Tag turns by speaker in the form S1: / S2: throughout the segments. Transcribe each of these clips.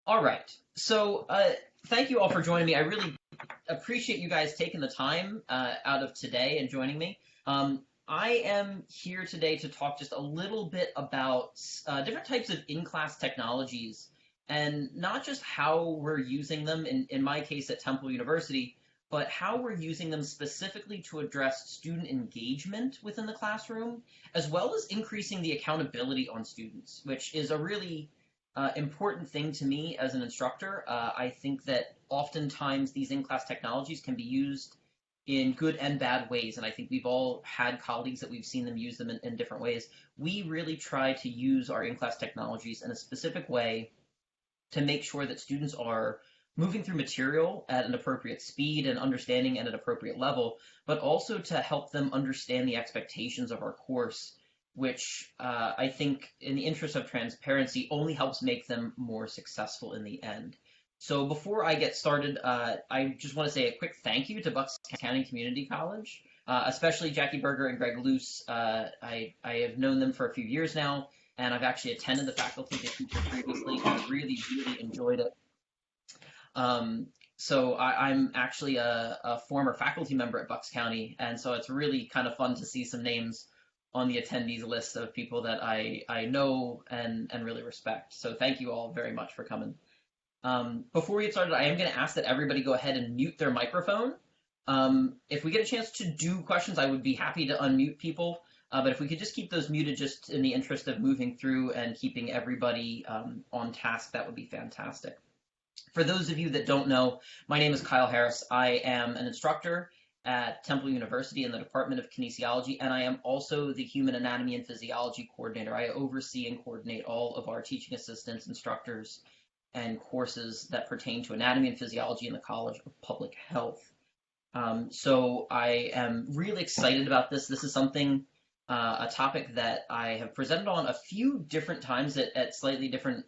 S1: All right. Thank you all for joining me. I really appreciate you guys taking the time out of today and joining me. I am here today to talk just a little bit about different types of in-class technologies and not just how we're using them, in my case at Temple University, but how we're using them specifically to address student engagement within the classroom, as well as increasing the accountability on students, which is a really important thing to me as an instructor. I think that oftentimes these in-class technologies can be used in good and bad ways, and I think we've all had colleagues that we've seen them use them in different ways. We really try to use our in-class technologies in a specific way to make sure that students are moving through material at an appropriate speed and understanding at an appropriate level, but also to help them understand the expectations of our course, which I think, in the interest of transparency, only helps make them more successful in the end. So before I get started, I just want to say a quick thank you to Bucks County Community College, especially Jackie Berger and Greg Luce. I have known them for a few years now, and I've actually attended the faculty teacher previously and really enjoyed it. I'm actually a former faculty member at Bucks County, and so it's really kind of fun to see some names on the attendees list of people that I know and really respect. So thank you all very much for coming. Before we get started, I am going to ask that everybody go ahead and mute their microphone. If we get a chance to do questions, I would be happy to unmute people. But if we could just keep those muted just in the interest of moving through and keeping everybody on task, that would be fantastic. For those of you that don't know, my name is Kyle Harris. I am an instructor at Temple University in the Department of Kinesiology, and I am also the Human Anatomy and Physiology Coordinator. I oversee and coordinate all of our teaching assistants, instructors, and courses that pertain to anatomy and physiology in the College of Public Health. So I am really excited about this. This is something, a topic that I have presented on a few different times at slightly different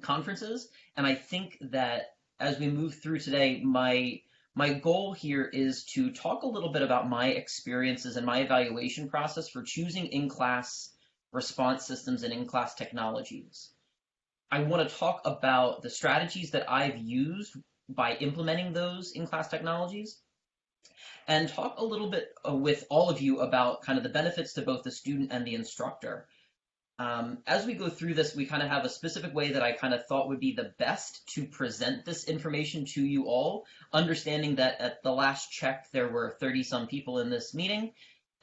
S1: conferences, and I think that as we move through today, my goal here is to talk a little bit about my experiences and my evaluation process for choosing in-class response systems and in-class technologies. I want to talk about the strategies that I've used by implementing those in-class technologies, and talk a little bit with all of you about kind of the benefits to both the student and the instructor. As we go through this, we kind of have a specific way that I kind of thought would be the best to present this information to you all, understanding that at the last check there were 30-some people in this meeting,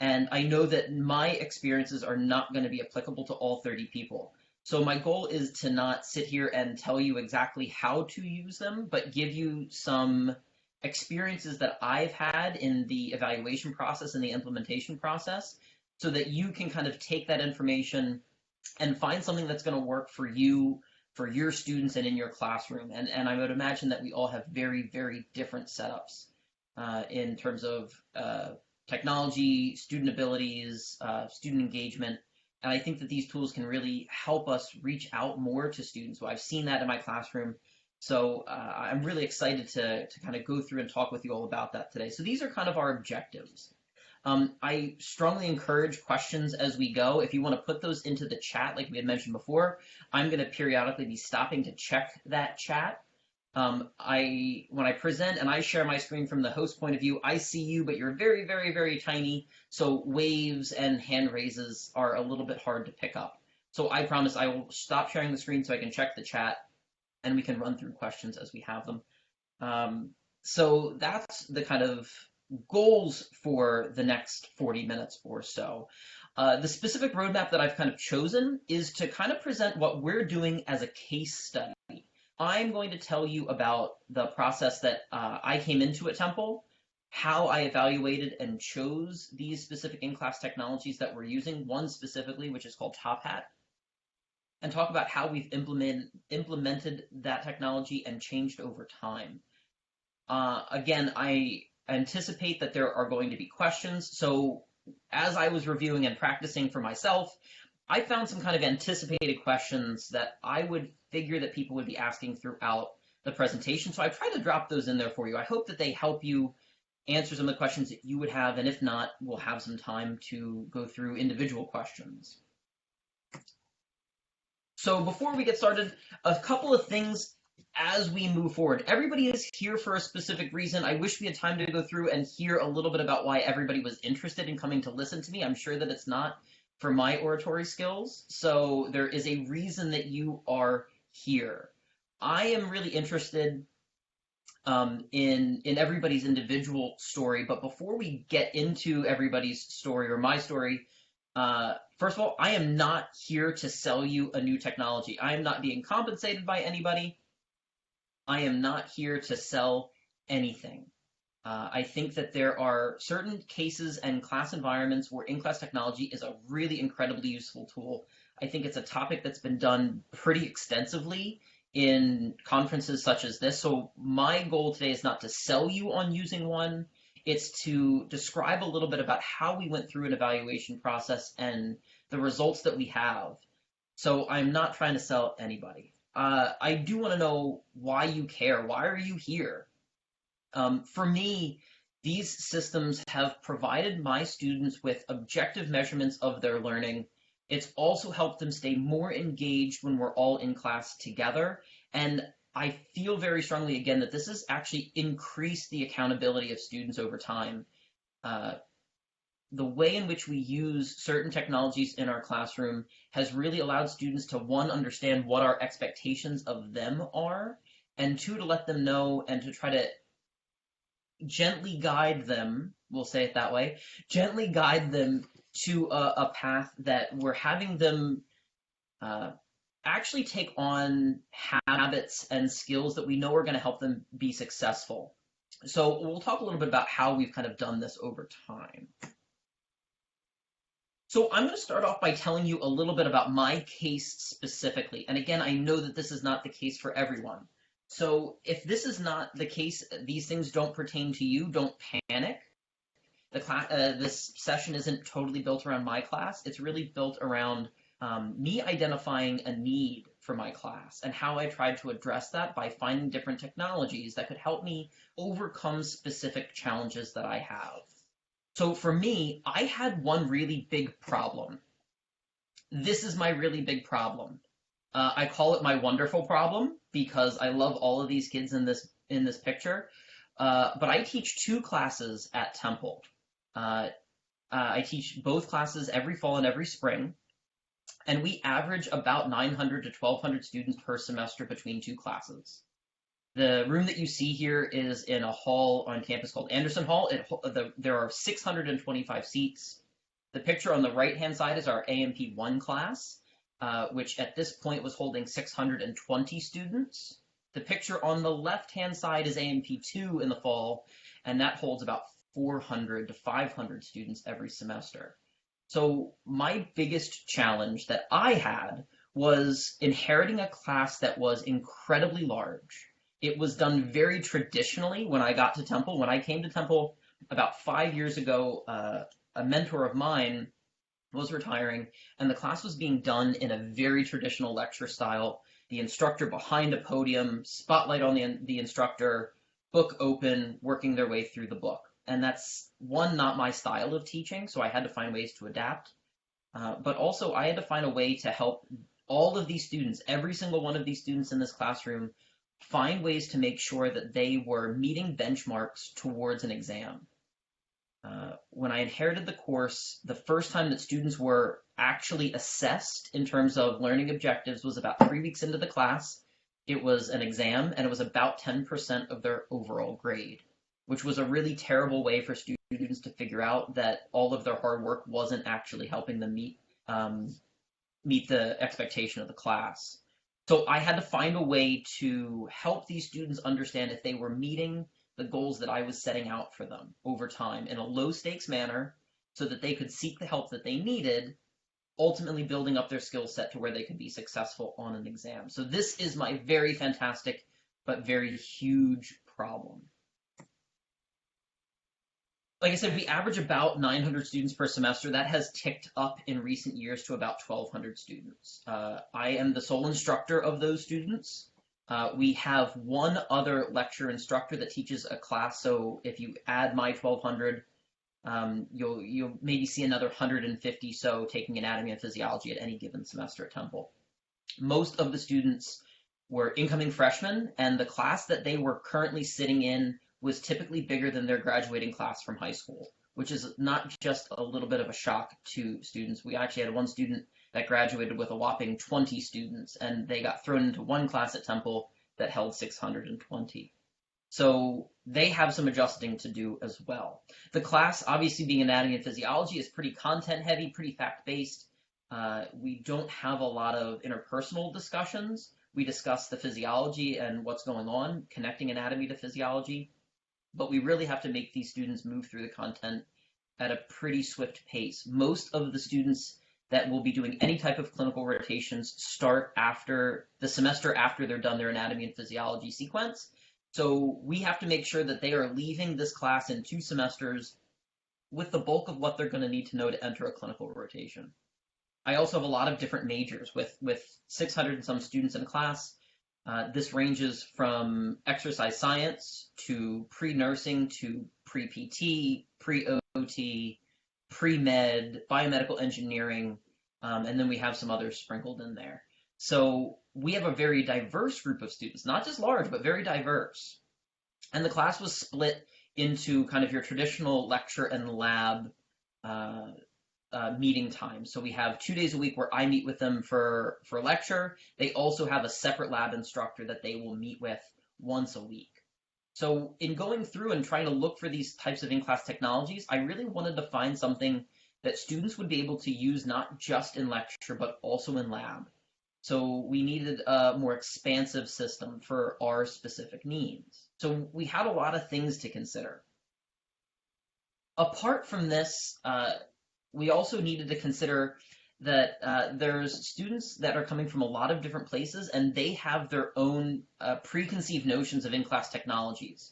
S1: and I know that my experiences are not going to be applicable to all 30 people. So my goal is to not sit here and tell you exactly how to use them, but give you some experiences that I've had in the evaluation process and the implementation process, so that you can kind of take that information and find something that's going to work for you, for your students, and in your classroom. And I would imagine that we all have very different setups in terms of technology, student abilities, student engagement. And I think that these tools can really help us reach out more to students. So I've seen that in my classroom. So I'm really excited to kind of go through and talk with you all about that today. So these are kind of our objectives. I strongly encourage questions as we go. If you want to put those into the chat, like we had mentioned before, I'm going to periodically be stopping to check that chat. When I present and I share my screen from the host point of view, I see you, but you're very tiny, so waves and hand raises are a little bit hard to pick up. So I promise I will stop sharing the screen so I can check the chat, and we can run through questions as we have them. So that's the kind of goals for the next 40 minutes or so. The specific roadmap that I've kind of chosen is to kind of present what we're doing as a case study. I'm going to tell you about the process that I came into at Temple, how I evaluated and chose these specific in-class technologies that we're using, one specifically, which is called Top Hat, and talk about how we've implemented that technology and changed over time. Again, I anticipate that there are going to be questions. So as I was reviewing and practicing for myself, I found some kind of anticipated questions that I would figure that people would be asking throughout the presentation. So I tried to drop those in there for you. I hope that they help you answer some of the questions that you would have, and if not, we'll have some time to go through individual questions. So before we get started, a couple of things as we move forward. Everybody is here for a specific reason. I wish we had time to go through and hear a little bit about why everybody was interested in coming to listen to me. I'm sure that it's not for my oratory skills. So there is a reason that you are here. I am really interested in everybody's individual story. But before we get into everybody's story or my story, first of all, I am not here to sell you a new technology. I am not being compensated by anybody. I am not here to sell anything. I think that there are certain cases and class environments where in-class technology is a really incredibly useful tool. I think it's a topic that's been done pretty extensively in conferences such as this. So my goal today is not to sell you on using one. It's to describe a little bit about how we went through an evaluation process and the results that we have. So I'm not trying to sell anybody. I do want to know why you care. Why are you here? For me, these systems have provided my students with objective measurements of their learning. It's also helped them stay more engaged when we're all in class together. And I feel very strongly, again, that this has actually increased the accountability of students over time. The way in which we use certain technologies in our classroom has really allowed students to, one, understand what our expectations of them are, and two, to let them know and to try to gently guide them, we'll say it that way, gently guide them to a path that we're having them actually take on habits and skills that we know are going to help them be successful. So we'll talk a little bit about how we've kind of done this over time. So I'm going to start off by telling you a little bit about my case specifically. And again, I know that this is not the case for everyone. So if this is not the case, these things don't pertain to you, don't panic. This session isn't totally built around my class. It's really built around me identifying a need for my class and how I tried to address that by finding different technologies that could help me overcome specific challenges that I have. So for me, I had one really big problem. This is my really big problem. I call it my wonderful problem because I love all of these kids in this picture. But I teach two classes at Temple. I teach both classes every fall and every spring, and we average about 900 to 1,200 students per semester between two classes. The room that you see here is in a hall on campus called Anderson Hall. There are 625 seats. The picture on the right-hand side is our AMP1 class, which at this point was holding 620 students. The picture on the left-hand side is AMP2 in the fall, and that holds about 400 to 500 students every semester. So my biggest challenge that I had was inheriting a class that was incredibly large. It was done very traditionally when I got to Temple. When I came to Temple about 5 years ago, a mentor of mine was retiring, and the class was being done in a very traditional lecture style. The instructor behind a podium, spotlight on the instructor, book open, working their way through the book. And that's, one, not my style of teaching, so I had to find ways to adapt. But also, I had to find a way to help all of these students, every single one of these students in this classroom, find ways to make sure that they were meeting benchmarks towards an exam. When I inherited the course, the first time that students were actually assessed in terms of learning objectives was about 3 weeks into the class. It was an exam, and it was about 10% of their overall grade, which was a really terrible way for students to figure out that all of their hard work wasn't actually helping them meet the expectation of the class. So I had to find a way to help these students understand if they were meeting the goals that I was setting out for them over time in a low stakes manner so that they could seek the help that they needed, ultimately building up their skill set to where they could be successful on an exam. So this is my very fantastic but very huge problem. Like I said, we average about 900 students per semester. That has ticked up in recent years to about 1,200 students. I am the sole instructor of those students. We have one other lecture instructor that teaches a class, so if you add my 1,200, you'll maybe see another 150 so taking anatomy and physiology at any given semester at Temple. Most of the students were incoming freshmen, and the class that they were currently sitting in was typically bigger than their graduating class from high school, which is not just a little bit of a shock to students. We actually had one student that graduated with a whopping 20 students, and they got thrown into one class at Temple that held 620. So they have some adjusting to do as well. The class, obviously being anatomy and physiology, is pretty content heavy, pretty fact based. We don't have a lot of interpersonal discussions. We discuss the physiology and what's going on, connecting anatomy to physiology, but we really have to make these students move through the content at a pretty swift pace. Most of the students that will be doing any type of clinical rotations start after the semester after they're done their anatomy and physiology sequence. So we have to make sure that they are leaving this class in 2 semesters with the bulk of what they're going to need to know to enter a clinical rotation. I also have a lot of different majors with 600 and some students in a class. This ranges from exercise science to pre-nursing to pre-PT, pre-OT, pre-med, biomedical engineering, and then we have some others sprinkled in there. So we have a very diverse group of students, not just large, but very diverse. And the class was split into kind of your traditional lecture and lab meeting time. So we have 2 days a week where I meet with them for lecture. They also have a separate lab instructor that they will meet with once a week. So in going through and trying to look for these types of in-class technologies, I really wanted to find something that students would be able to use not just in lecture, but also in lab. So we needed a more expansive system for our specific needs. So we had a lot of things to consider. Apart from this, we also needed to consider that there's students that are coming from a lot of different places, and they have their own preconceived notions of in-class technologies.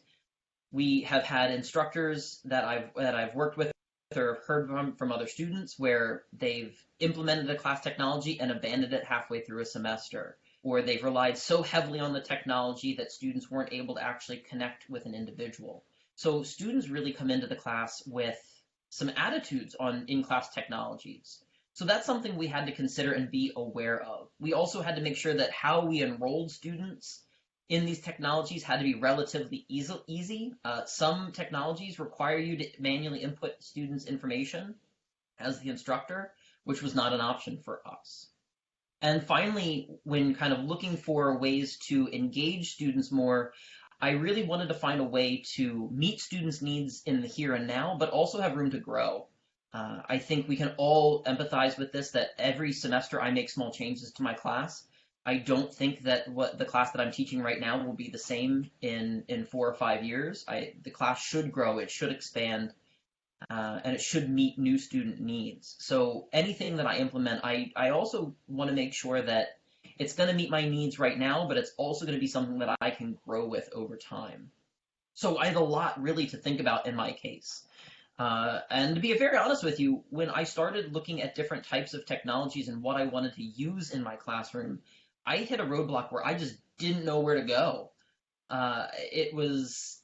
S1: We have had instructors that I've worked with or heard from other students where they've implemented a class technology and abandoned it halfway through a semester, or they've relied so heavily on the technology that students weren't able to actually connect with an individual. So students really come into the class with some attitudes on in-class technologies. So that's something we had to consider and be aware of. We also had to make sure that how we enrolled students in these technologies had to be relatively easy. Some technologies require you to manually input students' information as the instructor, which was not an option for us. And finally, when kind of looking for ways to engage students more, I really wanted to find a way to meet students' needs in the here and now, but also have room to grow. I think we can all empathize with this, that every semester I make small changes to my class. I don't think that what the class that I'm teaching right now will be the same in 4 or 5 years. The class should grow, it should expand, and it should meet new student needs. So anything that I implement, I also want to make sure that it's going to meet my needs right now, but it's also going to be something that I can grow with over time. So I had a lot really to think about in my case. And to be very honest with you, when I started looking at different types of technologies and what I wanted to use in my classroom, I hit a roadblock where I just didn't know where to go. It was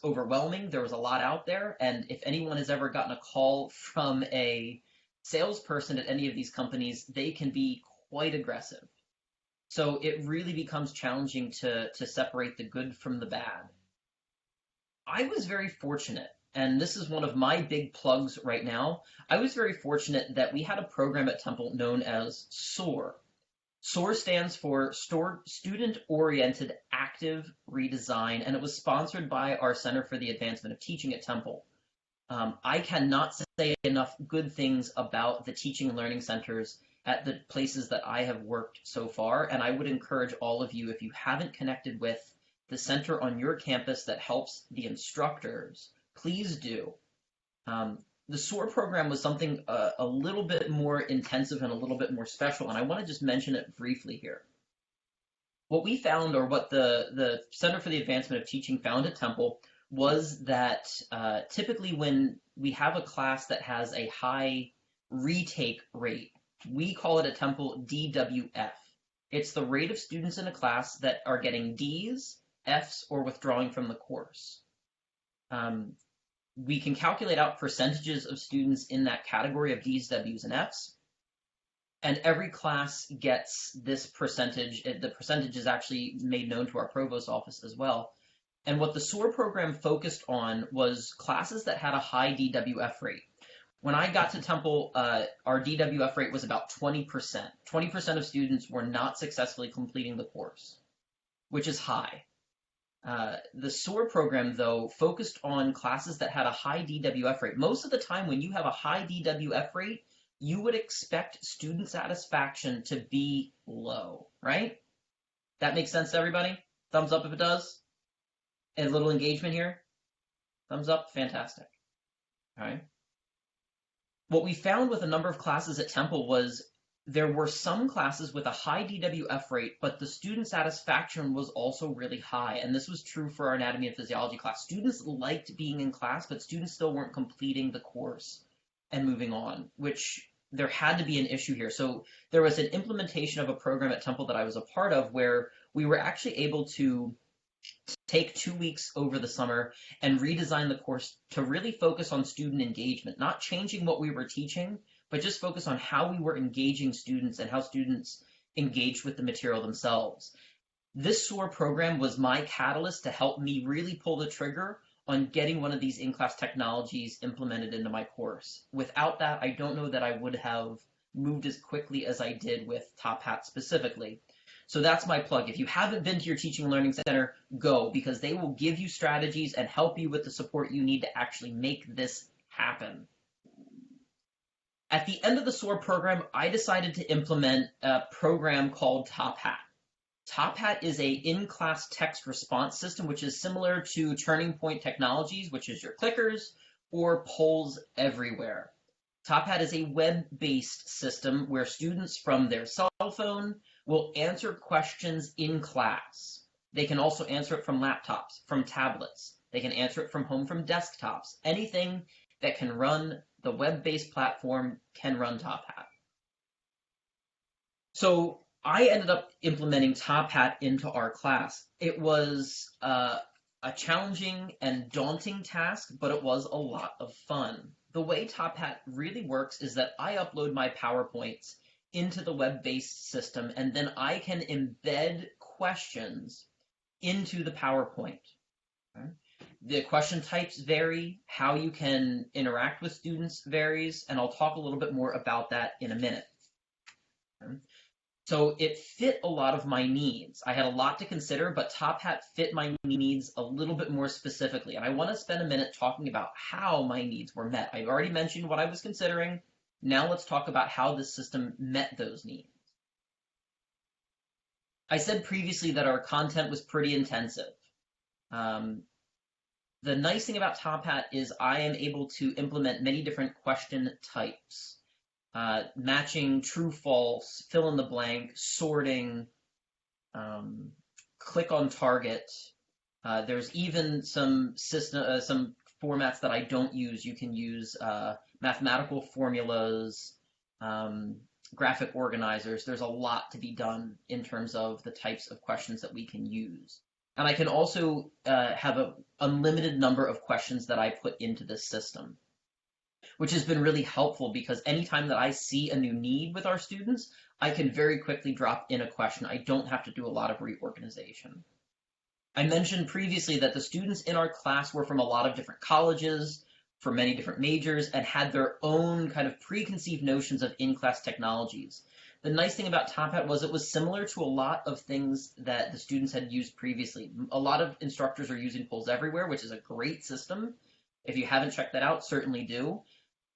S1: overwhelming. There was a lot out there, and if anyone has ever gotten a call from a salesperson at any of these companies, they can be quite aggressive. So it really becomes challenging to separate the good from the bad. I was very fortunate, and this is one of my big plugs right now. I was very fortunate that we had a program at Temple known as SOAR. SOAR stands for Student Oriented Active Redesign, and it was sponsored by our Center for the Advancement of Teaching at Temple. I cannot say enough good things about the teaching and learning centers at the places that I have worked so far, and I would encourage all of you, if you haven't connected with the center on your campus that helps the instructors, please do. The SOAR program was something a little bit more intensive and a little bit more special, and I want to just mention it briefly here. What we found, or what the Center for the Advancement of Teaching found at Temple, was that typically when we have a class that has a high retake rate, we call it at Temple DWF. It's the rate of students in a class that are getting Ds, Fs, or withdrawing from the course. We can calculate out percentages of students in that category of Ds, Ws, and Fs. and every class gets this percentage. The percentage is actually made known to our provost office as well. And what the SOAR program focused on was classes that had a high DWF rate. When I got to Temple, our DWF rate was about 20%. 20% of students were not successfully completing the course, which is high. The SOAR program, though, focused on classes that had a high DWF rate. Most of the time, when you have a high DWF rate, you would expect student satisfaction to be low, right? That makes sense to everybody? Thumbs up if it does. A little engagement here? Thumbs up? Fantastic. All right. What we found with a number of classes at Temple was there were some classes with a high DWF rate, but the student satisfaction was also really high. And this was true for our anatomy and physiology class. Students liked being in class, but students still weren't completing the course and moving on, which there had to be an issue here. So there was an implementation of a program at Temple that I was a part of where we were actually able to take 2 weeks over the summer and redesign the course to really focus on student engagement, not changing what we were teaching, but just focus on how we were engaging students and how students engaged with the material themselves. This SOAR program was my catalyst to help me really pull the trigger on getting one of these in-class technologies implemented into my course. Without that, I don't know that I would have moved as quickly as I did with Top Hat specifically. So that's my plug. If you haven't been to your teaching and learning center, go, because they will give you strategies and help you with the support you need to actually make this happen. At the end of the SOAR program, I decided to implement a program called Top Hat. Top Hat is a in-class text response system, which is similar to Turning Point Technologies, which is your clickers, or Polls Everywhere. Top Hat is a web-based system where students from their cell phone will answer questions in class. They can also answer it from laptops, from tablets. They can answer it from home, from desktops. Anything that can run the web-based platform can run Top Hat. So I ended up implementing Top Hat into our class. It was a challenging and daunting task, but it was a lot of fun. The way Top Hat really works is that I upload my PowerPoints into the web-based system, and then I can embed questions into the PowerPoint. Okay? The question types vary, how you can interact with students varies, and I'll talk a little bit more about that in a minute. Okay? So it fit a lot of my needs. I had a lot to consider, but Top Hat fit my needs a little bit more specifically, and I want to spend a minute talking about how my needs were met. I've already mentioned what I was considering. Now let's talk about how this system met those needs. I said previously that our content was pretty intensive. The nice thing about Top Hat is I am able to implement many different question types, matching true, false, fill in the blank, sorting, click on target. There's even some formats that I don't use. You can use mathematical formulas, graphic organizers. There's a lot to be done in terms of the types of questions that we can use. And I can also have an unlimited number of questions that I put into this system, which has been really helpful because anytime that I see a new need with our students, I can very quickly drop in a question. I don't have to do a lot of reorganization. I mentioned previously that the students in our class were from a lot of different colleges, from many different majors, and had their own kind of preconceived notions of in-class technologies. The nice thing about Top Hat was it was similar to a lot of things that the students had used previously. A lot of instructors are using Polls Everywhere, which is a great system. If you haven't checked that out, certainly do.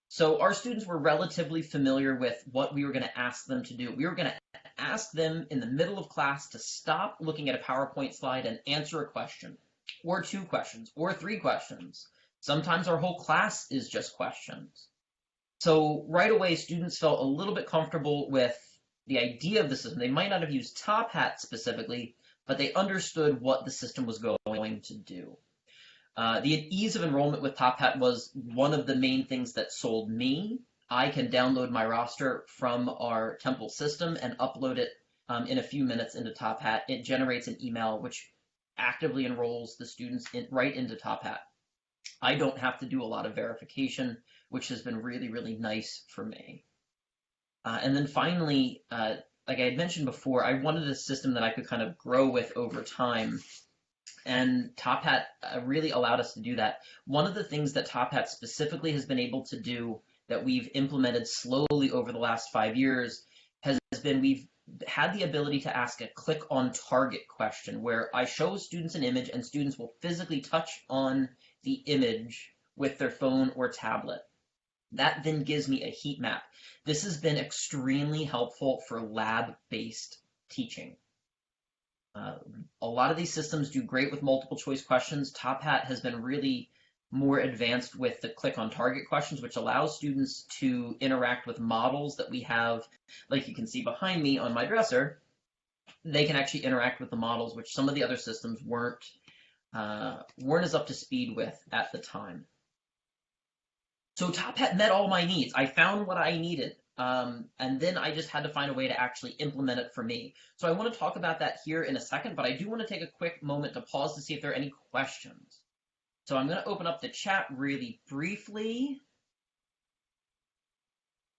S1: So our students were relatively familiar with what we were going to ask them to do. We were going to ask them in the middle of class to stop looking at a PowerPoint slide and answer a question, or 2 questions, or 3 questions. Sometimes our whole class is just questions. So right away, students felt a little bit comfortable with the idea of the system. They might not have used Top Hat specifically, but they understood what the system was going to do. The ease of enrollment with Top Hat was one of the main things that sold me. I can download my roster from our Temple system and upload it in a few minutes into Top Hat. It generates an email which actively enrolls the students right into Top Hat. I don't have to do a lot of verification, which has been really, really nice for me. And then finally, like I had mentioned before, I wanted a system that I could kind of grow with over time. And Top Hat really allowed us to do that. One of the things that Top Hat specifically has been able to do that we've implemented slowly over the last 5 years has been we've had the ability to ask a click on target question where I show students an image and students will physically touch on the image with their phone or tablet. That then gives me a heat map. This has been extremely helpful for lab-based teaching. A lot of these systems do great with multiple choice questions. Top Hat has been really more advanced with the click on target questions, which allows students to interact with models that we have, like you can see behind me on my dresser. They can actually interact with the models, which some of the other systems weren't as up to speed with at the time. So Top Hat met all my needs. I found what I needed. And then I just had to find a way to actually implement it for me. So I want to talk about that here in a second, but I do want to take a quick moment to pause to see if there are any questions. So I'm going to open up the chat really briefly,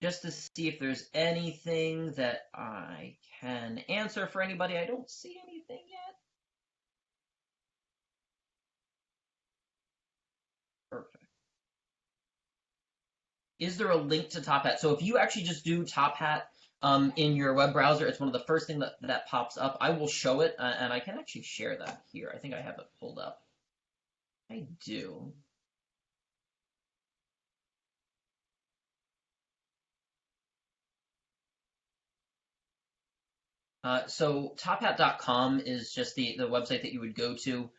S1: just to see if there's anything that I can answer for anybody. I don't see anything yet. Perfect. Is there a link to Top Hat? So if you actually just do Top Hat in your web browser, it's one of the first things that pops up. I will show it, and I can actually share that here. I think I have it pulled up. I do. So tophat.com is just the website that you would go to.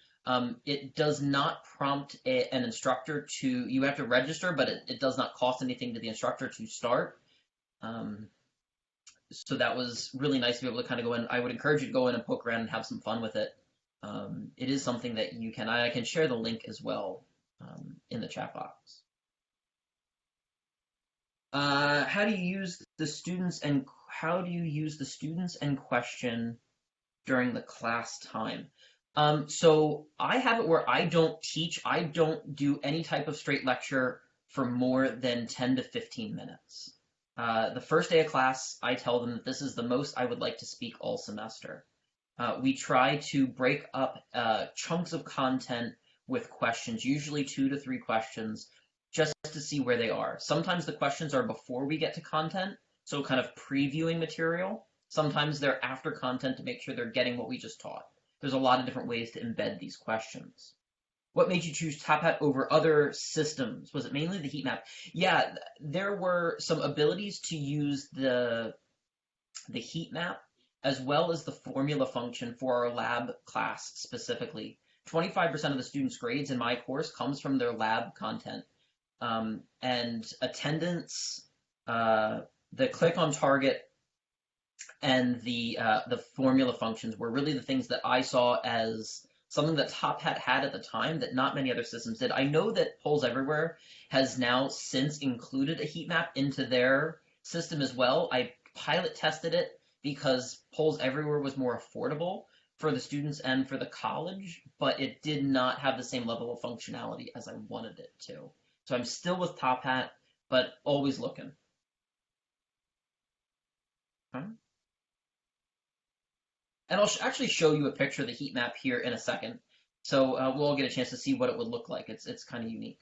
S1: It does not prompt an instructor to, you have to register, but it does not cost anything to the instructor to start. So that was really nice to be able to kind of go in. I would encourage you to go in and poke around and have some fun with it. It is something that you can, I can share the link as well in the chat box. How do you use the students and question during the class time? So I have it where I don't teach. I don't do any type of straight lecture for more than 10 to 15 minutes. The first day of class, I tell them that this is the most I would like to speak all semester. We try to break up chunks of content with questions, usually 2 to 3 questions, just to see where they are. Sometimes the questions are before we get to content, so kind of previewing material. Sometimes they're after content to make sure they're getting what we just taught. There's a lot of different ways to embed these questions. What made you choose Top Hat over other systems? Was it mainly the heat map? Yeah, there were some abilities to use the heat map as well as the formula function for our lab class specifically. 25% of the students' grades in my course comes from their lab content. And attendance, the click on target, and the formula functions were really the things that I saw as something that Top Hat had at the time that not many other systems did. I know that Polls Everywhere has now since included a heat map into their system as well. I pilot tested it because Polls Everywhere was more affordable for the students and for the college, but it did not have the same level of functionality as I wanted it to. So I'm still with Top Hat, but always looking. Okay. And I'll actually show you a picture of the heat map here in a second. So we'll all get a chance to see what it would look like. It's kind of unique.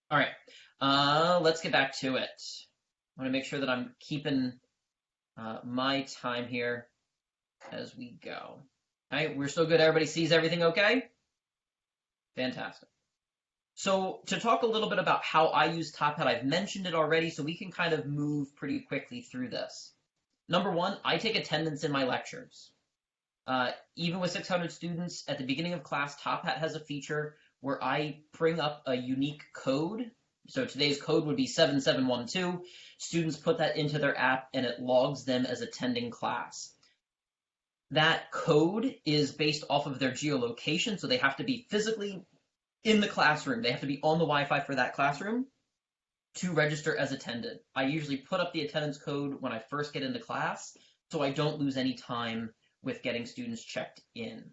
S1: All right, let's get back to it. I want to make sure that I'm keeping my time here as we go. All right, we're still good. Everybody sees everything okay? Fantastic. So to talk a little bit about how I use Top Hat, I've mentioned it already, so we can kind of move pretty quickly through this. Number one, I take attendance in my lectures. Even with 600 students, at the beginning of class, Top Hat has a feature where I bring up a unique code. So today's code would be 7712. Students put that into their app and it logs them as attending class. That code is based off of their geolocation, so they have to be physically in the classroom. They have to be on the Wi-Fi for that classroom to register as attended. I usually put up the attendance code when I first get into class, so I don't lose any time with getting students checked in.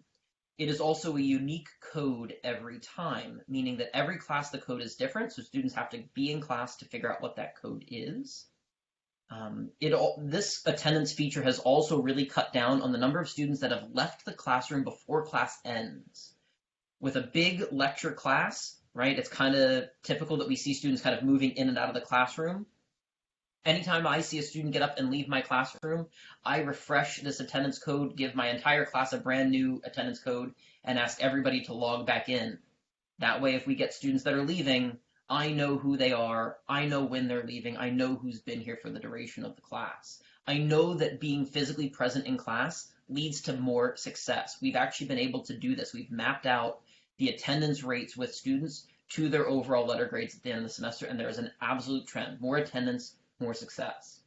S1: It is also a unique code every time, meaning that every class the code is different, so students have to be in class to figure out what that code is. This attendance feature has also really cut down on the number of students that have left the classroom before class ends. With a big lecture class, right, it's kind of typical that we see students kind of moving in and out of the classroom. Anytime I see a student get up and leave my classroom, I refresh this attendance code, give my entire class a brand new attendance code, and ask everybody to log back in. That way, if we get students that are leaving, I know who they are, I know when they're leaving, I know who's been here for the duration of the class. I know that being physically present in class leads to more success. We've actually been able to do this. We've mapped out the attendance rates with students to their overall letter grades at the end of the semester, and there is an absolute trend. More attendance, more success.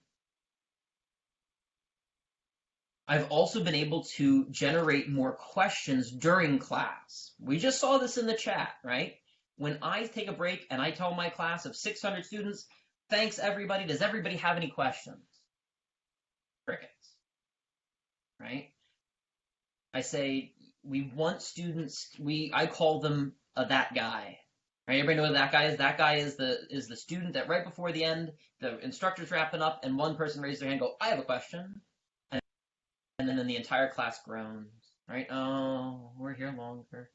S1: I've also been able to generate more questions during class. We just saw this in the chat, right? When I take a break and I tell my class of 600 students, thanks everybody, does everybody have any questions? Crickets, right? I say, we want students, I call them that guy. Right, everybody know what that guy is? That guy is the student that right before the end, the instructor's wrapping up, and one person raised their hand and go, I have a question. And then the entire class groans, right? Oh, we're here longer.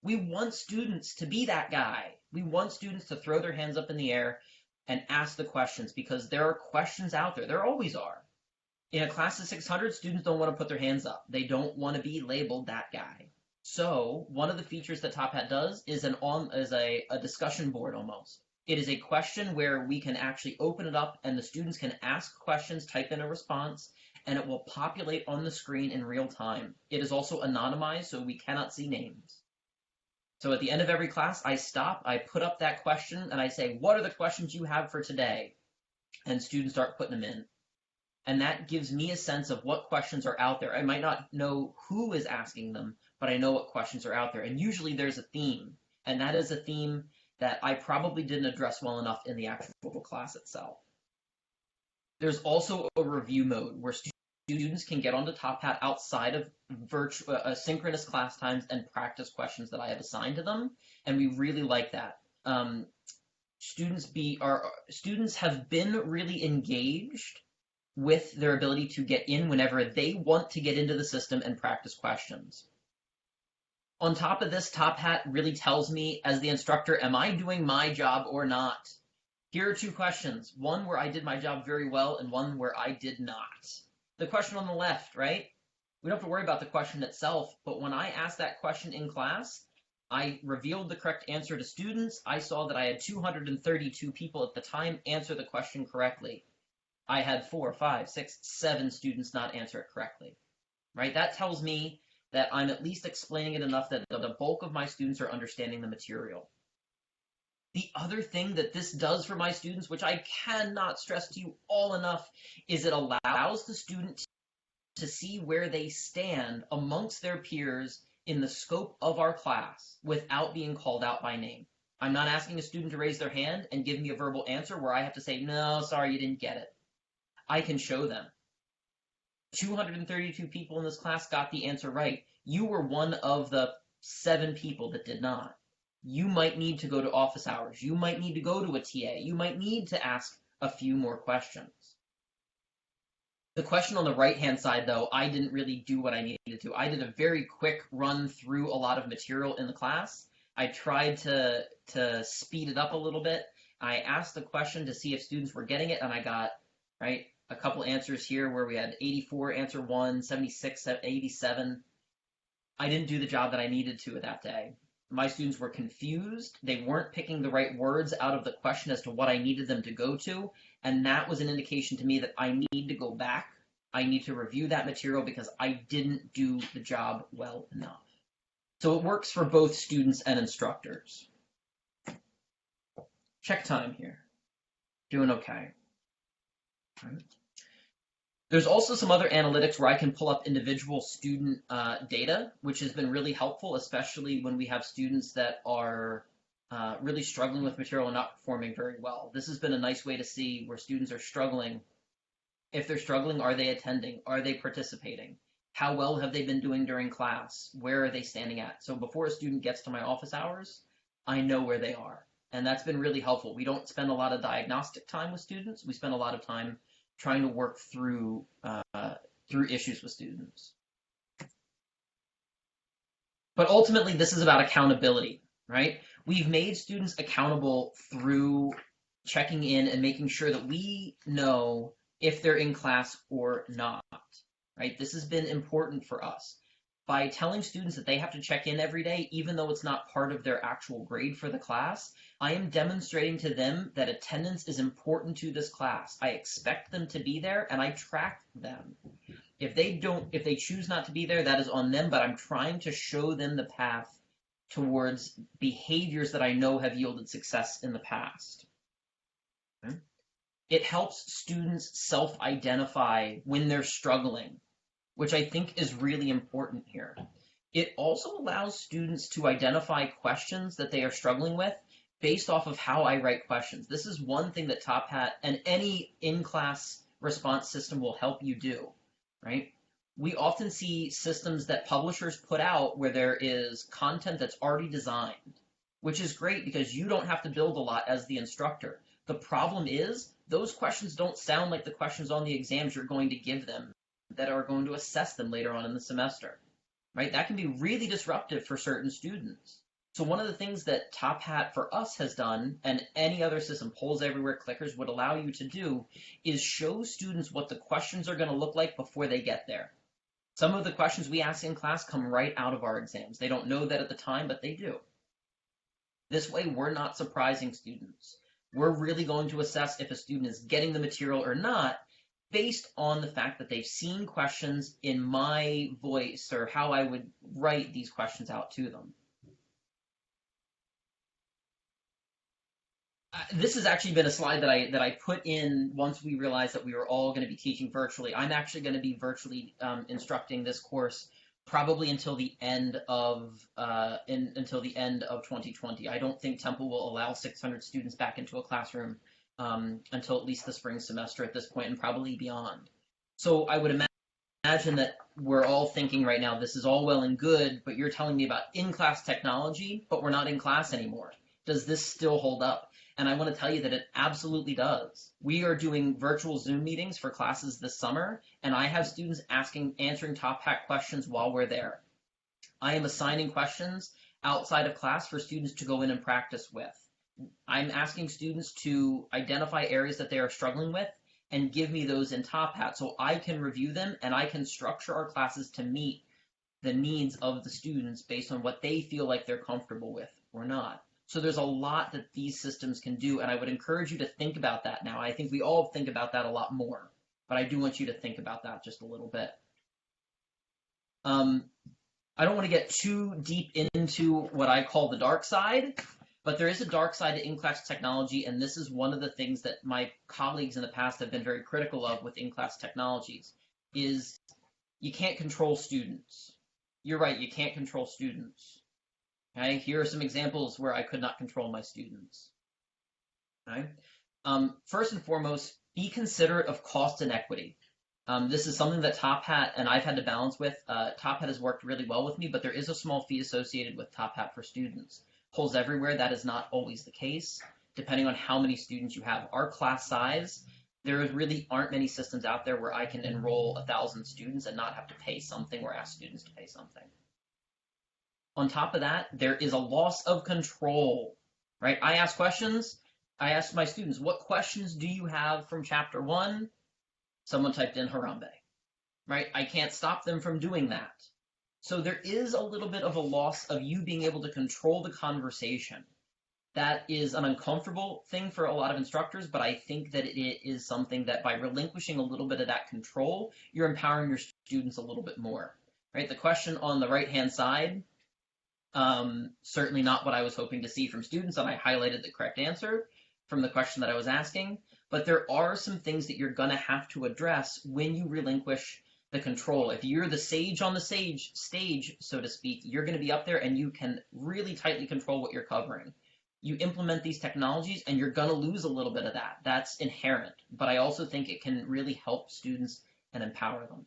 S1: We want students to be that guy. We want students to throw their hands up in the air and ask the questions, because there are questions out there. There always are. In a class of 600, students don't want to put their hands up. They don't want to be labeled that guy. So one of the features that Top Hat does is a discussion board almost. It is a question where we can actually open it up and the students can ask questions, type in a response, and it will populate on the screen in real time. It is also anonymized, so we cannot see names. So at the end of every class, I stop, I put up that question, and I say, what are the questions you have for today? And students start putting them in. And that gives me a sense of what questions are out there. I might not know who is asking them, but I know what questions are out there. And usually there's a theme, and that is a theme that I probably didn't address well enough in the actual class itself. There's also a review mode where students can get onto Top Hat outside of synchronous class times and practice questions that I have assigned to them, and we really like that. Students have been really engaged with their ability to get in whenever they want to get into the system and practice questions. On top of this, Top Hat really tells me, as the instructor, am I doing my job or not? Here are two questions, one where I did my job very well and one where I did not. The question on the left, right? We don't have to worry about the question itself, but when I asked that question in class, I revealed the correct answer to students. I saw that I had 232 people at the time answer the question correctly. I had 4, 5, 6, 7 students not answer it correctly, right? That tells me that I'm at least explaining it enough that the bulk of my students are understanding the material. The other thing that this does for my students, which I cannot stress to you all enough, is it allows the student to see where they stand amongst their peers in the scope of our class without being called out by name. I'm not asking a student to raise their hand and give me a verbal answer where I have to say, no, sorry, you didn't get it. I can show them. 232 people in this class got the answer right. You were one of the 7 people that did not. You might need to go to office hours. You might need to go to a TA. You might need to ask a few more questions. The question on the right-hand side, though, I didn't really do what I needed to. I did a very quick run through a lot of material in the class. I tried to speed it up a little bit. I asked the question to see if students were getting it, and I got, right, a couple answers here where we had 84 answer 1, 76, 87. I didn't do the job that I needed to that day. My students were confused. They weren't picking the right words out of the question as to what I needed them to go to, and that was an indication to me that I need to go back. I need to review that material because I didn't do the job well enough. So it works for both students and instructors. Check time here. Doing okay. All right. There's also some other analytics where I can pull up individual student data, which has been really helpful, especially when we have students that are really struggling with material and not performing very well. This has been a nice way to see where students are struggling. If they're struggling, are they attending? Are they participating? How well have they been doing during class? Where are they standing at? So before a student gets to my office hours, I know where they are. And that's been really helpful. We don't spend a lot of diagnostic time with students. We spend a lot of time trying to work through issues with students. But ultimately, this is about accountability, right? We've made students accountable through checking in and making sure that we know if they're in class or not, right? This has been important for us. By telling students that they have to check in every day, even though it's not part of their actual grade for the class, I am demonstrating to them that attendance is important to this class. I expect them to be there and I track them. If they choose not to be there, that is on them, but I'm trying to show them the path towards behaviors that I know have yielded success in the past. Okay. It helps students self-identify when they're struggling, which I think is really important here. It also allows students to identify questions that they are struggling with based off of how I write questions. This is one thing that Top Hat and any in-class response system will help you do, right? We often see systems that publishers put out where there is content that's already designed, which is great because you don't have to build a lot as the instructor. The problem is those questions don't sound like the questions on the exams you're going to give them that are going to assess them later on in the semester, right? That can be really disruptive for certain students. So one of the things that Top Hat for us has done, and any other system, Polls Everywhere, Clickers, would allow you to do, is show students what the questions are going to look like before they get there. Some of the questions we ask in class come right out of our exams. They don't know that at the time, but they do. This way, we're not surprising students. We're really going to assess if a student is getting the material or not based on the fact that they've seen questions in my voice or how I would write these questions out to them. This has actually been a slide that I put in once we realized that we were all going to be teaching virtually. I'm actually going to be virtually instructing this course probably until the end of 2020. I don't think Temple will allow 600 students back into a classroom until at least the spring semester at this point, and probably beyond. So I would imagine that we're all thinking right now, this is all well and good, but you're telling me about in-class technology, but we're not in class anymore. Does this still hold up? And I want to tell you that it absolutely does. We are doing virtual Zoom meetings for classes this summer, and I have students answering Top Hat questions while we're there. I am assigning questions outside of class for students to go in and practice with. I'm asking students to identify areas that they are struggling with and give me those in Top Hat so I can review them and I can structure our classes to meet the needs of the students based on what they feel like they're comfortable with or not. So there's a lot that these systems can do, and I would encourage you to think about that now. I think we all think about that a lot more, but I do want you to think about that just a little bit. I don't want to get too deep into what I call the dark side, but there is a dark side to in-class technology, and this is one of the things that my colleagues in the past have been very critical of with in-class technologies, is you can't control students. You're right, you can't control students. Okay, here are some examples where I could not control my students. Okay. First and foremost, be considerate of cost and equity. This is something that Top Hat and I've had to balance with. Top Hat has worked really well with me, but there is a small fee associated with Top Hat for students. Polls Everywhere, that is not always the case, depending on how many students you have. Our class size, there really aren't many systems out there where I can enroll 1,000 students and not have to pay something or ask students to pay something. On top of that, there is a loss of control, right? I ask questions. I ask my students, what questions do you have from chapter 1? Someone typed in Harambe, right? I can't stop them from doing that. So there is a little bit of a loss of you being able to control the conversation. That is an uncomfortable thing for a lot of instructors, but I think that it is something that by relinquishing a little bit of that control, you're empowering your students a little bit more, right? The question on the right-hand side, certainly not what I was hoping to see from students, and I highlighted the correct answer from the question that I was asking, but there are some things that you're going to have to address when you relinquish the control. If you're the sage on the stage, so to speak, you're going to be up there and you can really tightly control what you're covering. You implement these technologies and you're going to lose a little bit of that. That's inherent, but I also think it can really help students and empower them.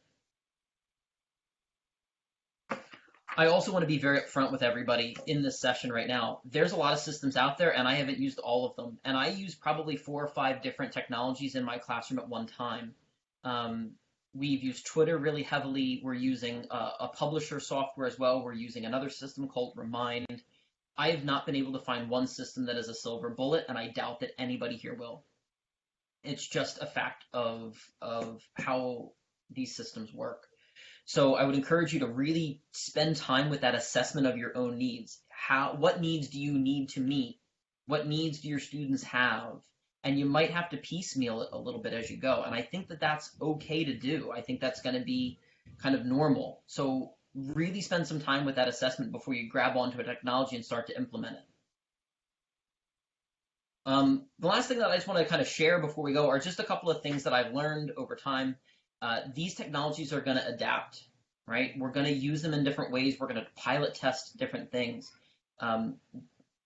S1: I also want to be very upfront with everybody in this session right now. There's a lot of systems out there and I haven't used all of them. And I use probably 4 or 5 different technologies in my classroom at one time. We've used Twitter really heavily. We're using a publisher software as well. We're using another system called Remind. I have not been able to find one system that is a silver bullet, and I doubt that anybody here will. It's just a fact of how these systems work. So I would encourage you to really spend time with that assessment of your own needs. What needs do you need to meet? What needs do your students have? And you might have to piecemeal it a little bit as you go. And I think that that's okay to do. I think that's going to be kind of normal. So really spend some time with that assessment before you grab onto a technology and start to implement it. The last thing that I just want to kind of share before we go are just a couple of things that I've learned over time. These technologies are going to adapt, right? We're going to use them in different ways. We're going to pilot test different things. A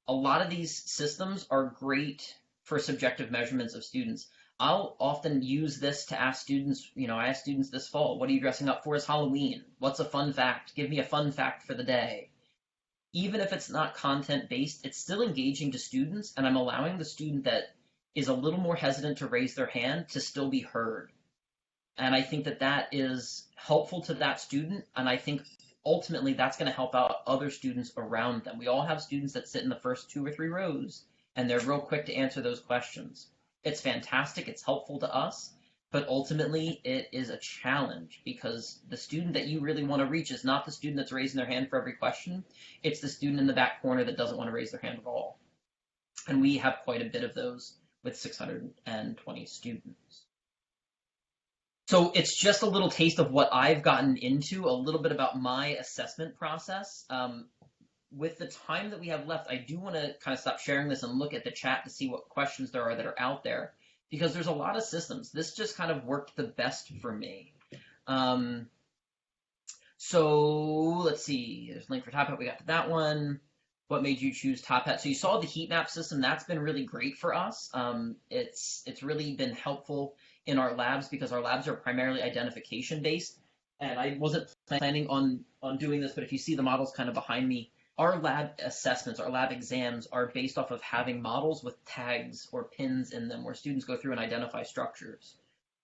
S1: lot of these systems are great for subjective measurements of students. I'll often use this to ask students, I ask students this fall, what are you dressing up for as Halloween? What's a fun fact? Give me a fun fact for the day. Even if it's not content-based, it's still engaging to students, and I'm allowing the student that is a little more hesitant to raise their hand to still be heard. And I think that that is helpful to that student, and I think ultimately that's going to help out other students around them. We all have students that sit in the first 2 or 3 rows, and they're real quick to answer those questions. It's fantastic, it's helpful to us, but ultimately it is a challenge because the student that you really want to reach is not the student that's raising their hand for every question, it's the student in the back corner that doesn't want to raise their hand at all. And we have quite a bit of those with 620 students. So it's just a little taste of what I've gotten into, a little bit about my assessment process. With the time that we have left, I do want to kind of stop sharing this and look at the chat to see what questions there are that are out there, because there's a lot of systems. This just kind of worked the best for me. So let's see, there's a link for Top Hat, we got to that one. What made you choose Top Hat? So you saw the heat map system, that's been really great for us. It's really been helpful in our labs because our labs are primarily identification based. And I wasn't planning on doing this, but if you see the models kind of behind me, our lab assessments, our lab exams are based off of having models with tags or pins in them where students go through and identify structures.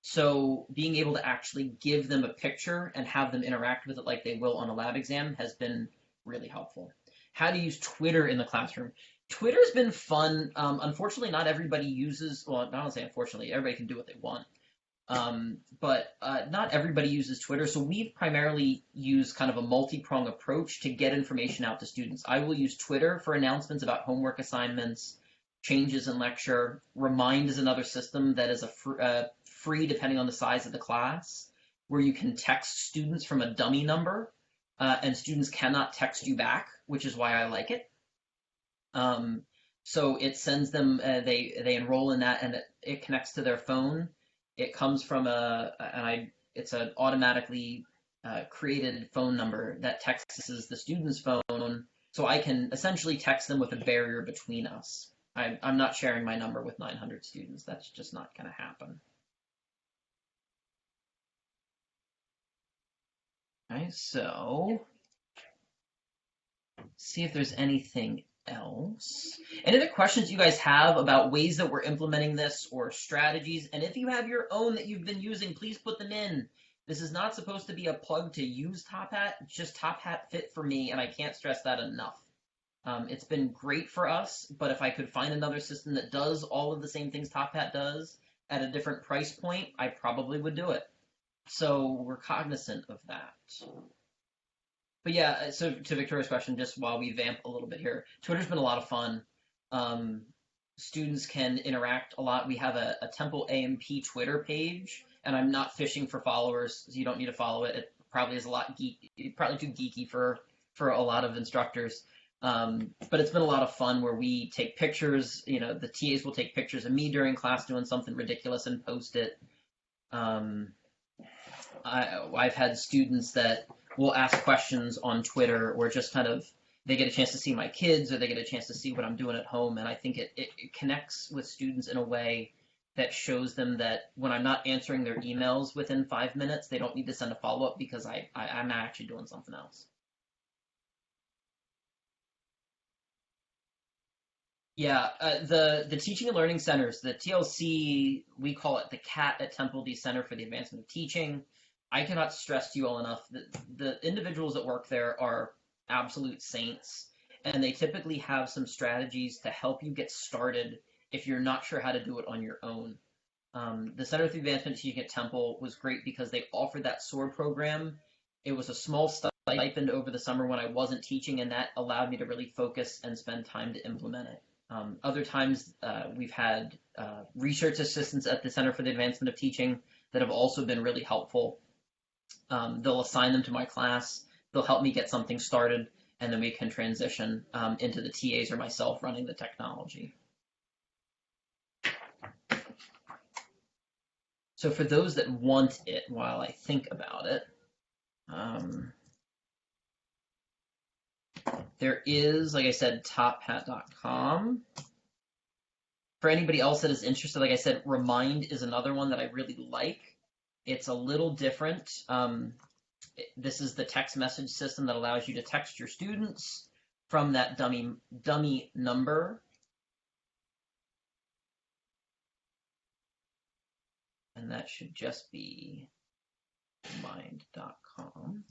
S1: So being able to actually give them a picture and have them interact with it like they will on a lab exam has been really helpful. How to use Twitter in the classroom. Twitter's been fun. Unfortunately, not everybody uses, well, not to say unfortunately, everybody can do what they want. But not everybody uses Twitter, so we've primarily used kind of a multi-prong approach to get information out to students. I will use Twitter for announcements about homework assignments, changes in lecture. Remind is another system that is free depending on the size of the class, where you can text students from a dummy number, and students cannot text you back, which is why I like it. So it sends them, they enroll in that, and it connects to their phone. It comes from it's an automatically created phone number that texts the student's phone, so I can essentially text them with a barrier between us. I'm not sharing my number with 900 students. That's just not going to happen. Okay, so see if there's anything else. Any other questions you guys have about ways that we're implementing this or strategies? And if you have your own that you've been using, please put them in. This is not supposed to be a plug to use Top Hat. It's just Top Hat fit for me, and I can't stress that enough. It's been great for us, but if I could find another system that does all of the same things Top Hat does at a different price point, I probably would do it. So we're cognizant of that. But yeah, so to Victoria's question, just while we vamp a little bit here, Twitter's been a lot of fun. Students can interact a lot. We have a Temple AMP Twitter page, and I'm not fishing for followers, so you don't need to follow it. It probably is a lot geeky, probably too geeky for a lot of instructors. But it's been a lot of fun where we take pictures, the TAs will take pictures of me during class doing something ridiculous and post it. I've had students that will ask questions on Twitter or just kind of, they get a chance to see my kids or they get a chance to see what I'm doing at home. And I think it connects with students in a way that shows them that when I'm not answering their emails within 5 minutes, they don't need to send a follow-up because I'm not actually doing something else. Yeah, the teaching and learning centers, the TLC, we call it the CAT at Temple, the Center for the Advancement of Teaching. I cannot stress to you all enough that the individuals that work there are absolute saints, and they typically have some strategies to help you get started if you're not sure how to do it on your own. The Center for the Advancement of Teaching at Temple was great because they offered that SOAR program. It was a small stipend over the summer when I wasn't teaching, and that allowed me to really focus and spend time to implement it. Other times, we've had research assistants at the Center for the Advancement of Teaching that have also been really helpful. They'll assign them to my class, they'll help me get something started, and then we can transition into the TAs or myself running the technology. So for those that want it while I think about it, there is, like I said, tophat.com. For anybody else that is interested, like I said, Remind is another one that I really like. It's a little different. This is the text message system that allows you to text your students from that dummy number. And that should just be mind.com.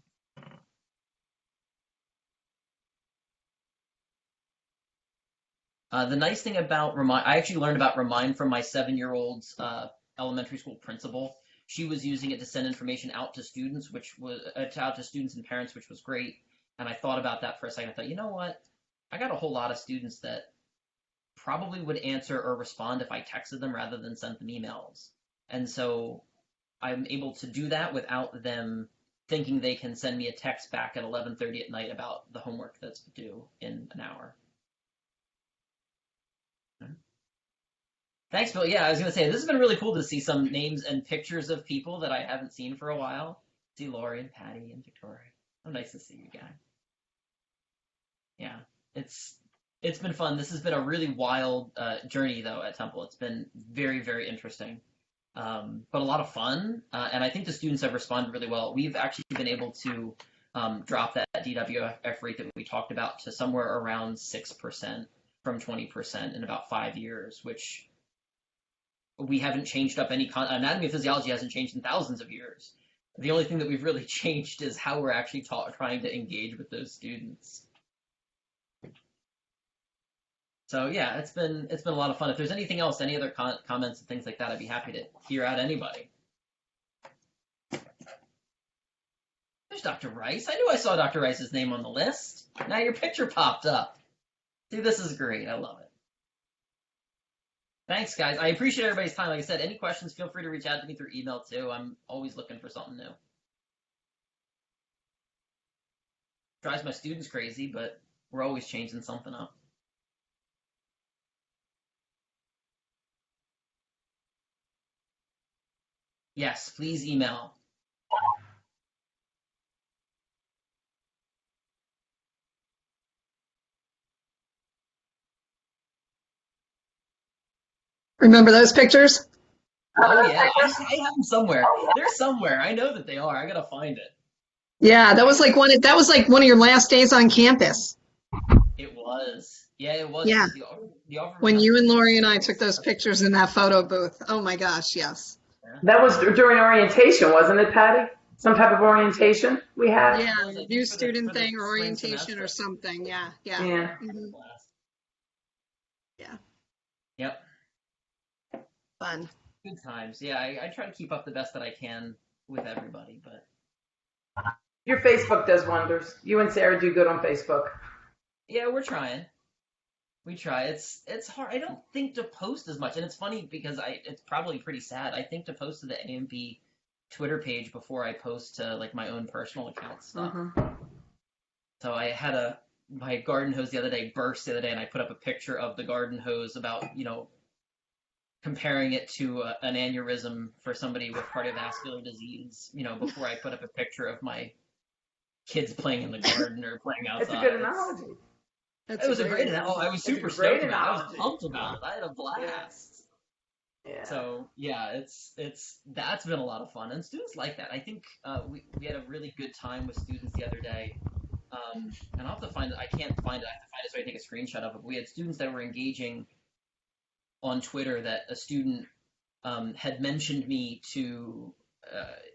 S1: The nice thing about Remind, I actually learned about Remind from my 7-year-old's elementary school principal. She was using it to send information out to students, out to students and parents, which was great. And I thought about that for a second. I thought, you know what? I got a whole lot of students that probably would answer or respond if I texted them rather than sent them emails. And so I'm able to do that without them thinking they can send me a text back at 11:30 at night about the homework that's due in an hour. Thanks, Bill. Yeah, I was going to say, this has been really cool to see some names and pictures of people that I haven't seen for a while. See Laurie and Patty and Victoria. Oh, nice to see you guys. Yeah, it's been fun. This has been a really wild journey, though, at Temple. It's been very, very interesting, but a lot of fun. And I think the students have responded really well. We've actually been able to drop that DWF rate that we talked about to somewhere around 6% from 20% in about 5 years, which we haven't changed up any anatomy of physiology hasn't changed in thousands of years. The only thing that we've really changed is how we're actually trying to engage with those students. So yeah, it's been a lot of fun. If there's anything else, any other comments and things like that, I'd be happy to hear out anybody. There's Dr. Rice. I knew I saw Dr. Rice's name on the list. Now your picture popped up. See, this is great. I love it. Thanks, guys. I appreciate everybody's time. Like I said, any questions, feel free to reach out to me through email, too. I'm always looking for something new. Drives my students crazy, but we're always changing something up. Yes, please email.
S2: Remember those pictures?
S1: Oh yeah, I have them somewhere. They're somewhere. I know that they are. I gotta find it.
S2: Yeah, that was like one of your last days on campus.
S1: It was. Yeah, it was.
S2: Yeah. When you and Laurie and I took those pictures in that photo booth. Oh my gosh, yes.
S3: That was during orientation, wasn't it, Patty? Some type of orientation we had?
S2: Yeah, new student thing or orientation or something. Yeah.
S3: Mm-hmm.
S2: Yeah.
S1: Yep.
S2: Fun.
S1: Good times. Yeah, I try to keep up the best that I can with everybody, but
S3: your Facebook does wonders. You and Sarah do good on Facebook.
S1: Yeah, we're trying. We try. It's hard. I don't think to post as much, and it's funny because it's probably pretty sad. I think to post to the AMP Twitter page before I post to like my own personal account stuff. So I had my garden hose the other day burst the other day, and I put up a picture of the garden hose about, comparing it to an aneurysm for somebody with cardiovascular disease, before I put up a picture of my kids playing in the garden or playing outside.
S3: It's a good analogy.
S1: It was a great analogy. I was super stoked about it. I was pumped about it. I had a blast.
S3: Yeah.
S1: So yeah, that's been a lot of fun, and students like that. I think we had a really good time with students the other day. And I'll have to find it. I can't find it. I have to find it so I can take a screenshot of it. We had students that were engaging on Twitter that a student had mentioned me to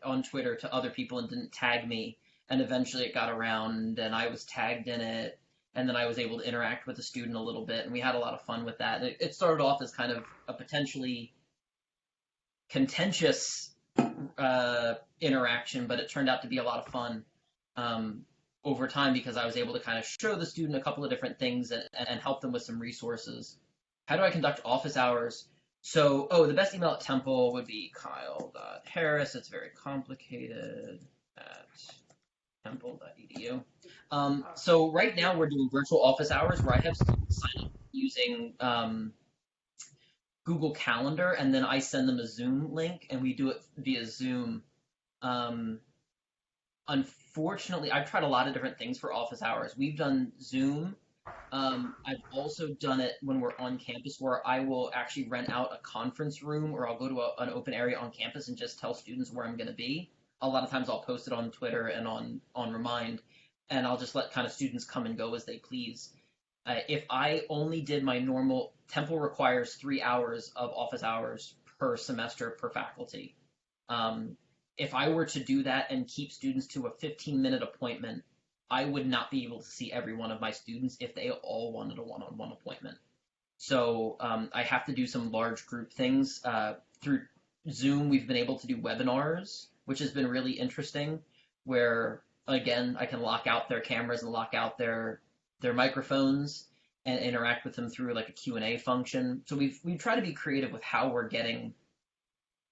S1: on Twitter to other people and didn't tag me, and eventually it got around and I was tagged in it, and then I was able to interact with the student a little bit, and we had a lot of fun with that. It started off as kind of a potentially contentious interaction, but it turned out to be a lot of fun over time because I was able to kind of show the student a couple of different things and help them with some resources. How do I conduct office hours? So, the best email at Temple would be kyle.harris. It's very complicated at temple.edu. So right now we're doing virtual office hours where I have students sign up using Google Calendar, and then I send them a Zoom link, and we do it via Zoom. Unfortunately, I've tried a lot of different things for office hours. We've done Zoom. I've also done it when we're on campus where I will actually rent out a conference room, or I'll go to an open area on campus and just tell students where I'm going to be. A lot of times I'll post it on Twitter and on Remind, and I'll just let kind of students come and go as they please. If I only did my normal, Temple requires 3 hours of office hours per semester per faculty. If I were to do that and keep students to a 15-minute appointment, I would not be able to see every one of my students if they all wanted a one-on-one appointment. So I have to do some large group things. Through Zoom, we've been able to do webinars, which has been really interesting, where, again, I can lock out their cameras and lock out their microphones and interact with them through like a Q&A function. So we've tried to be creative with how we're getting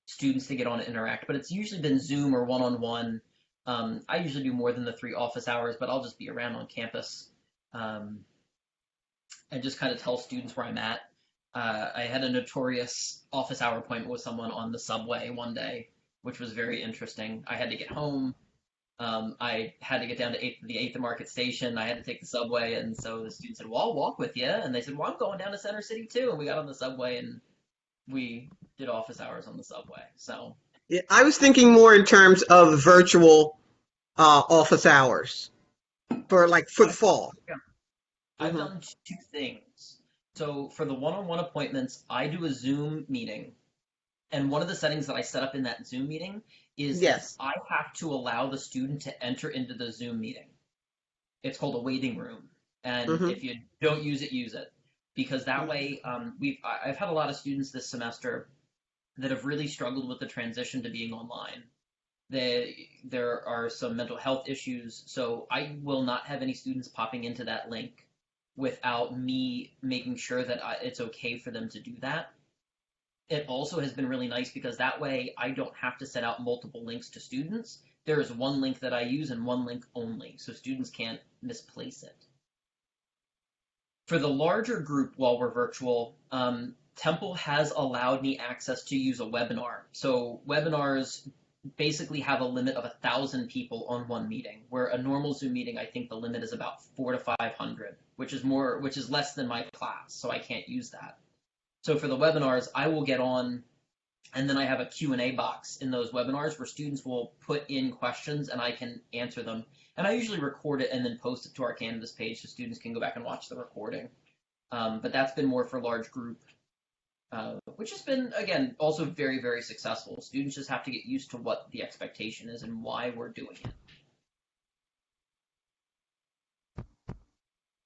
S1: students to get on and interact, but it's usually been Zoom or one-on-one. I usually do more than the 3 office hours, but I'll just be around on campus and just kind of tell students where I'm at. I had a notorious office hour appointment with someone on the subway one day, which was very interesting. I had to get home. I had to get down to the 8th Market Station. I had to take the subway, and so the student said, well, I'll walk with you. And they said, well, I'm going down to Center City too. And we got on the subway, and we did office hours on the subway. So
S4: Yeah, I was thinking more in terms of virtual office hours for the fall.
S1: Yeah. I've done 2 things. So for the one-on-one appointments, I do a Zoom meeting. And one of the settings that I set up in that Zoom meeting is
S4: Yes.
S1: I have to allow the student to enter into the Zoom meeting. It's called a waiting room. And if you don't use it, use it. Because that way, I've had a lot of students this semester that have really struggled with the transition to being online. There are some mental health issues, so I will not have any students popping into that link without me making sure that it's okay for them to do that. It also has been really nice because that way I don't have to set out multiple links to students. There is one link that I use and one link only, so students can't misplace it. For the larger group while we're virtual, Temple has allowed me access to use a webinar. So webinars basically have a limit of 1,000 people on one meeting, where a normal Zoom meeting, I think the limit is about 400 to 500, which is less than my class, so I can't use that. So for the webinars, I will get on, and then I have a Q&A box in those webinars where students will put in questions and I can answer them. And I usually record it and then post it to our Canvas page so students can go back and watch the recording. But that's been more for large group, which has been, again, also very, very successful. Students just have to get used to what the expectation is and why we're doing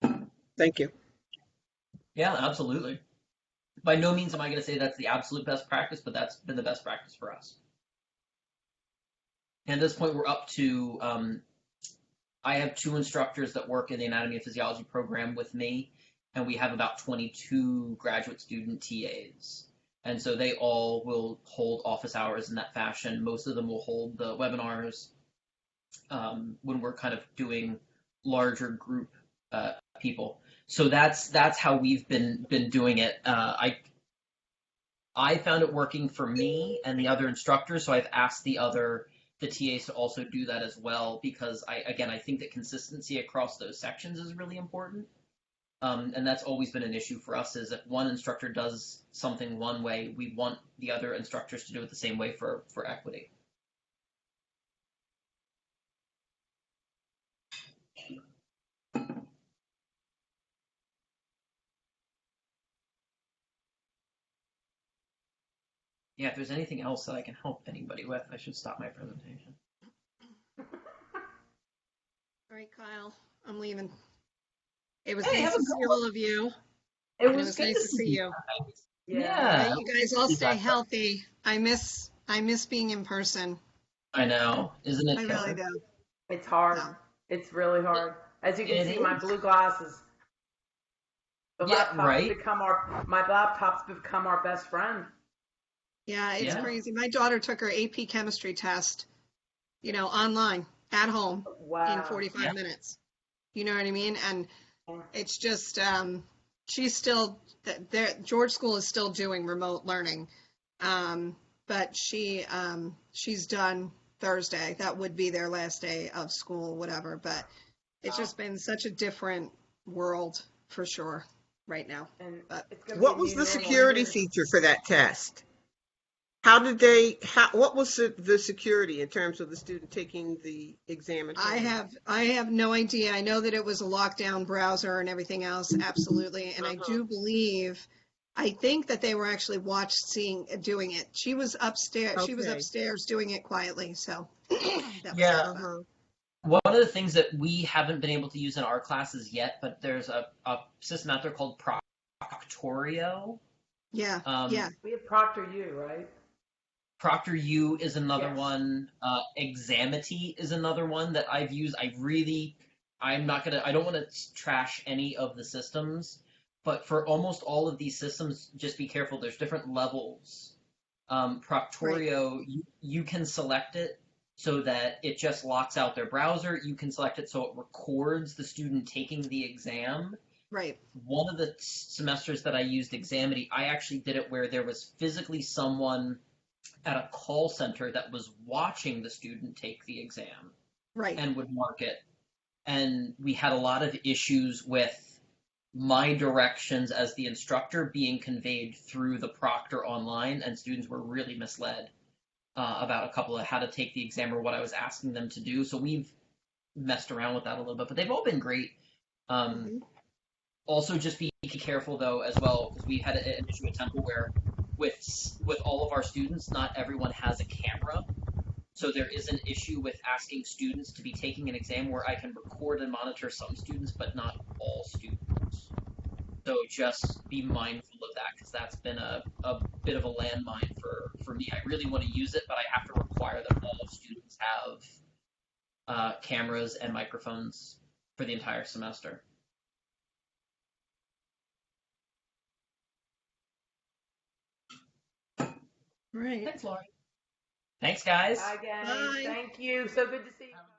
S1: it.
S4: Thank you.
S1: Yeah, absolutely. By no means am I going to say that's the absolute best practice, but that's been the best practice for us. And at this point, we're up to, I have 2 instructors that work in the Anatomy and Physiology program with me, and we have about 22 graduate student TAs. And so they all will hold office hours in that fashion. Most of them will hold the webinars when we're kind of doing larger group people. So that's how we've been doing it. I found it working for me and the other instructors, so I've asked the TAs to also do that as well, because I think that consistency across those sections is really important. And that's always been an issue for us, is if one instructor does something one way, we want the other instructors to do it the same way for equity. Yeah, if there's anything else that I can help anybody with, I should stop my presentation.
S2: All right, Kyle, I'm leaving. It was
S1: Hey,
S2: nice
S1: have a
S2: to
S1: good
S2: see
S1: one.
S2: all of you.
S3: It
S2: And it
S3: was
S2: was
S1: Good
S2: nice
S1: to
S2: to
S1: see
S2: see
S1: you
S2: you.
S1: guys.
S3: Yeah.
S2: All
S1: Yeah.
S2: right, you guys all
S1: Be
S2: stay
S1: back.
S2: healthy. I miss being in person.
S1: I know. Isn't
S2: I
S1: it
S2: really
S1: killer?
S2: do.
S3: It's hard.
S2: So,
S3: It's really hard. As you can
S1: It
S3: see, my
S1: is.
S3: blue glasses.
S1: Yeah, right?
S3: My laptop's become our best friend.
S2: yeah, it's
S1: Yeah.
S2: crazy. My daughter took her AP chemistry test, online at home in
S3: Wow.
S2: 45
S1: Yeah.
S2: minutes. You know what I mean? And
S3: Yeah.
S2: it's just, she's still, George School is still doing remote learning. But she's done Thursday. That would be their last day of school, whatever. But it's
S3: Wow.
S2: just been such a different world for sure right now.
S3: And
S2: But
S3: it's going to be
S4: What
S3: a
S4: was
S3: new
S4: the
S3: normal
S4: security
S3: here.
S4: feature for that test? What was the security in terms of the student taking the exam at home?
S2: I have no idea. I know that it was a lockdown browser and everything else, absolutely. And I
S4: Uh-huh.
S2: do believe, I think that they were actually doing it. She was upstairs. She was
S4: Okay.
S2: upstairs doing it quietly. So that was it.
S1: Yeah.
S2: But
S4: Uh-huh.
S1: One of the things that we haven't been able to use in our classes yet, but there's a system out there called Proctorio.
S2: yeah,
S1: Um,
S2: yeah,
S3: We have Proctor U, right?
S1: ProctorU is another
S3: Yes.
S1: one. Examity is another one that I've used. I don't want to trash any of the systems, but for almost all of these systems, just be careful. There's different levels.
S2: right,
S1: Proctorio, you can select it so that it just locks out their browser. You can select it so it records the student taking the exam.
S2: right,
S1: One of the semesters that I used Examity, I actually did it where there was physically someone at a call center that was watching the student take the exam
S2: right,
S1: and would mark it. And we had a lot of issues with my directions as the instructor being conveyed through the proctor online, and students were really misled about a couple of how to take the exam or what I was asking them to do. So we've messed around with that a little bit, but they've all been great. Um,
S2: hmm
S1: Also, just be careful though as well, because we had an issue at Temple where with all of our students, not everyone has a camera. So there is an issue with asking students to be taking an exam where I can record and monitor some students, but not all students. So just be mindful of that, because that's been a bit of a landmine for me. I really want to use it, but I have to require that all students have cameras and microphones for the entire semester.
S2: right.
S1: Thanks, Laurie. Thanks, guys.
S3: Bye, gang.
S2: Bye.
S3: Thank you. So good to see you.